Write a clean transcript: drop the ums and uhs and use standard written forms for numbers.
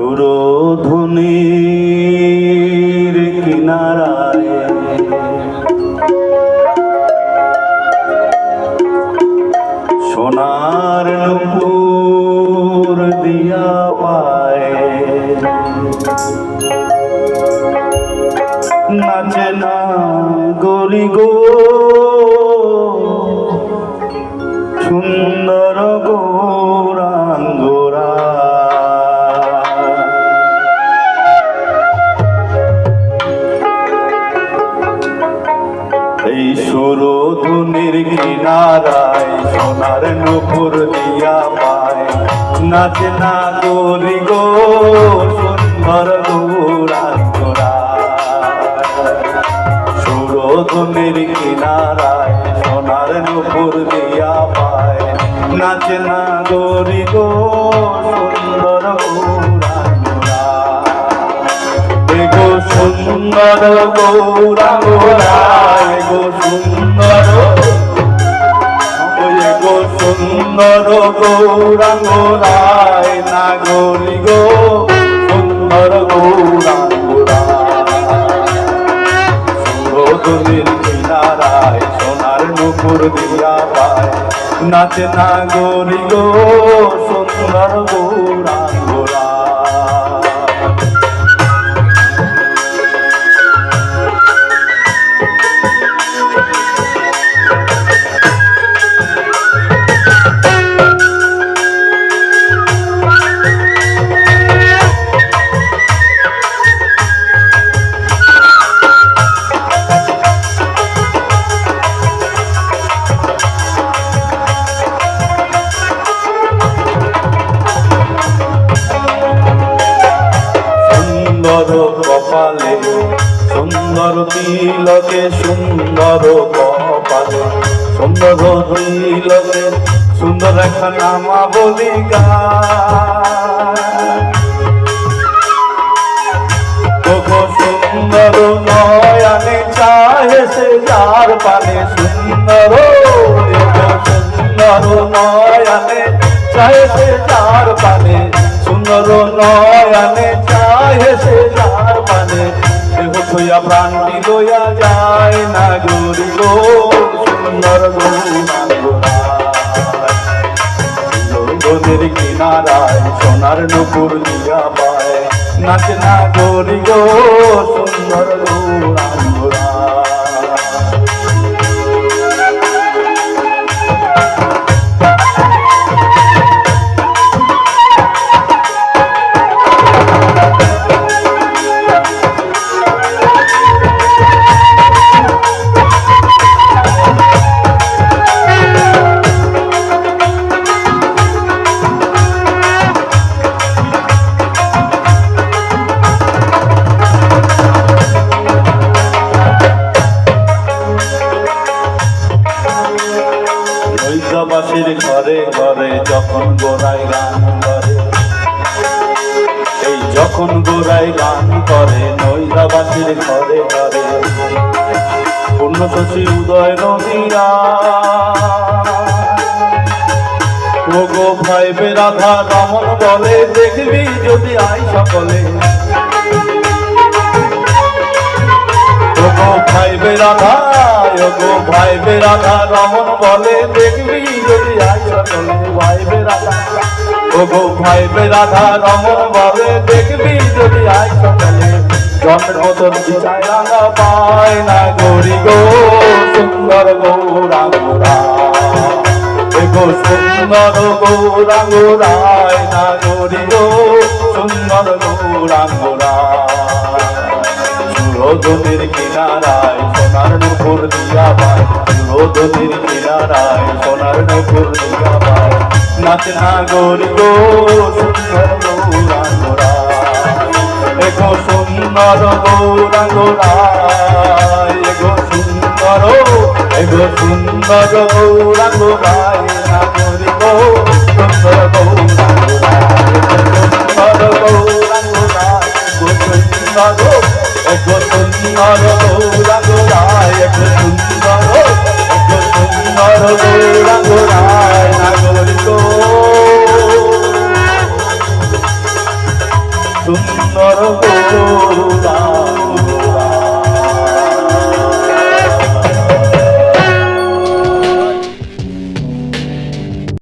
সুরধুনির কিনারায় সোনার নূপুর দিয়া পায় নাচে না গরি গো সুন্দর গৌরাঙ্গরা এই সুরধুনির কিনারায় সোনার নূপুর দিয়া পায় নাচে না গরি গো সুন্দর গৌরাঙ্গরা সুরধুনির কিনারায় সোনার নূপুর দিয়া পায় নাচে না গরি গো সুন্দর গৌরাঙ্গরা এগো সুন্দর গৌরাঙ্গরা এগো সুন্দর এগো সুন্দর গৌরাঙ্গরায় না গরি গো সুন্দর গৌরাঙ্গরা সুরধুনির কিনারায় সোনার নূপুর দিয়া পায় নাচে না গরি গো সুন্দর গৌরাঙ্গরা সুন্দর কপালে সুন্দর তিলকে সুন্দর কপালে সুন্দর তিলকে সুন্দর একটা নামা বলি গো সুন্দর নয়নে চাহে সে যার পানে সুন্দর সুন্দর নয়নে চাহে সে যার পানে সুন্দর নয়নে চাহে সে যার পানে দেহ ছুঁয়া প্রাণটি লইয়া যায় না গরি গো সুন্দর গৌরাঙ্গদের কিনারায় সোনার নূপুর দিয়া পায় নাচে না গরি গো সুন্দর গৌরাঙ্গরা নৈশবাসীর ঘরে ঘরে যখন গোড়ায় গান করে এই যখন গোড়ায় গান করে নৈশবাসীর ঘরে ঘরে পূর্ণশশী উদয় নদীরা গো ভাই রাধা রমন বলে দেখবি যদি আই সকলে গো ভাই রাধা গো ভাই রাধা রমন বলে দেখবি যদি আই সকলে ভাই রাধা ও গো ভাই রাধা রমন বলে দেখবি যদি আই সকলে জন্মের মতন বিচার রাঙা পায় না গরি গো সুন্দর গৌরাঙ্গরা এগো সুন্দর গৌরাঙ্গরায় না গরি গো সুন্দর গৌরাঙ্গরা সুরধুনির কিনারায় সোনার নূপুর দিয়া পায় সুরধুনির কিনারায় সোনার নূপুর দিয়া পায় নাচে না গরি গো সুন্দর গৌরাঙ্গরা এগো সুন্দর গৌরাঙ্গরায় এগো সুন্দর গৌরাঙ্গরায় না গরি গো সুন্দর গৌরাঙ্গরায় সুন্দর গৌরাঙ্গরায় সুন্দর এগো সুন্দর গৌরাঙ্গরায় এগো সুন্দর গৌরাঙ্গরায় না গরি গো সুন্দর গৌরা